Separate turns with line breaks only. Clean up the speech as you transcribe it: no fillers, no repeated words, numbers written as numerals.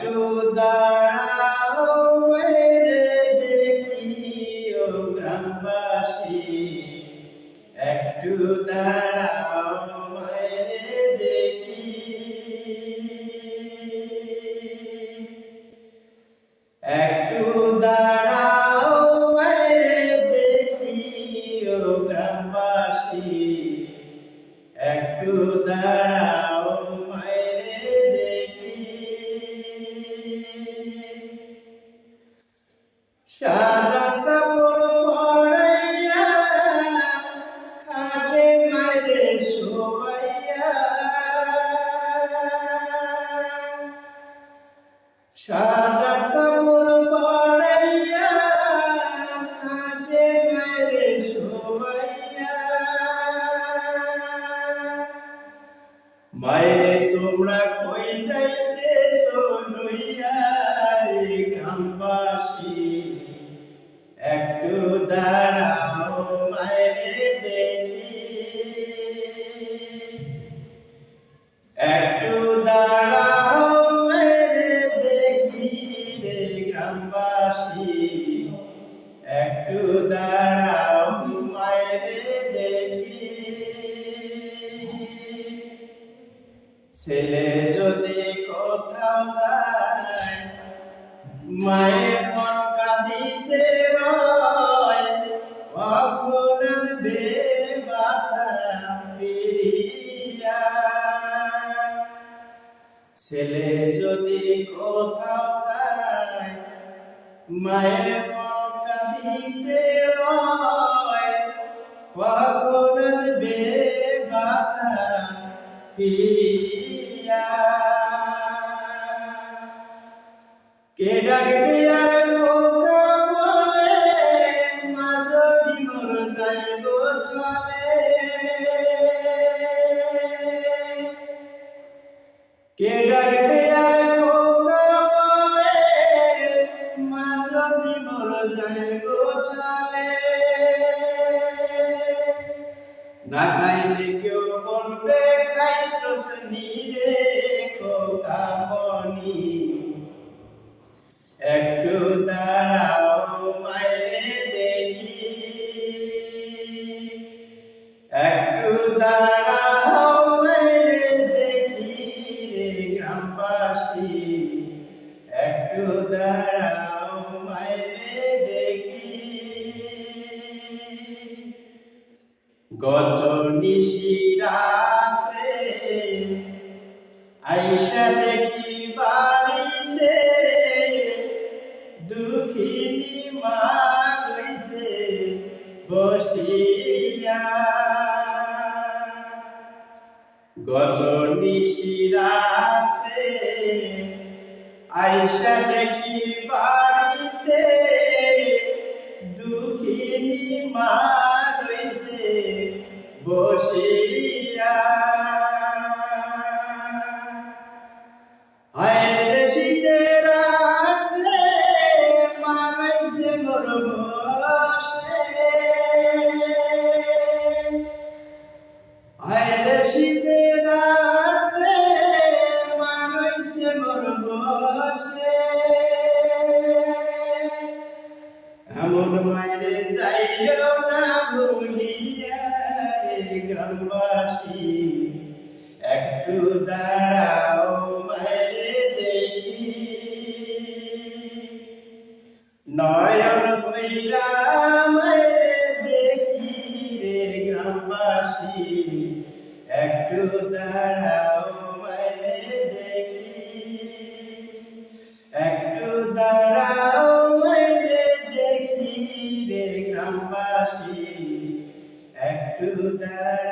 একটু দাঁড়াও মেরে দেখি ও গ্রামবাসী, একটু দাঁড়াও মেরে দেখি, একটু দাঁড়াও মেরে দেখি ও গ্রামবাসী, একটু দাঁড়াও মেরে দেখি। সাদা কাপড় পরাইয়া খাটে মাইরে শোবাইয়া, সাদা কাপড় পরাইয়া খাটে মাইরে শোবাইয়া, মাইরে তোমরা কই যাইতেছো লইয়া রে গ্রামবাসী, একটু দাঁড়াও মাইরে দেখি, একটু দাঁড়াও মাইরে দেখি রে গ্রামবাসী, একটু দাঁড়াও মাইরে দেখি। ছেলে যদি কোথাও যায় মায়ের মন কাঁদিতে রয়, কখন আসবে বাছা ফিরিয়া। ছেলে যদি কোথাও যায় মায়ের মন কাঁদিতে রয়, কখন আসবে বাছা ফিরিয়া। কে ডাকবে আর খোকা বলে, মা যদি মোর যাইব চলে। কে ডাকবে আর খোকা বলে, মা যদি মোর যাইব চলে। না খাইলে কেউ বলবে খাইছস নিরে খোকা মনি, একটু দাঁড়াও মাইরে দেখি, একটু দাঁড়াও মাইরে দেখি রে গ্রামবাসী, একটু দাঁড়াও মাইরে দেখি। গত নিশি রাত্রে আইসা দেখি বাড়িতে, দুঃখিনী মা রইছে বসিয়া। গত নিশি রাত্রে আইসা দেখি বাড়িতে, দুঃখিনী মা রইছে বসিয়া। আয়ের শীতের রাত্রে মা রইছে মোর বসে, আয়ের শীতের রাত্রে মা রইছে মোর বসে। এমন মাইরে যাইও না ভুলিয়া রে গ্রামবাসী, একটু দাঁড়াও মাইরে দেখি, নয়ন কইরা মাইরে দেখি রে গ্রামবাসী, একটু দাঁড়াও মাইরে দেখি, একটু দাঁড়াও মাইরে দেখি রে গ্রামবাসী, একটু দাঁড়াও।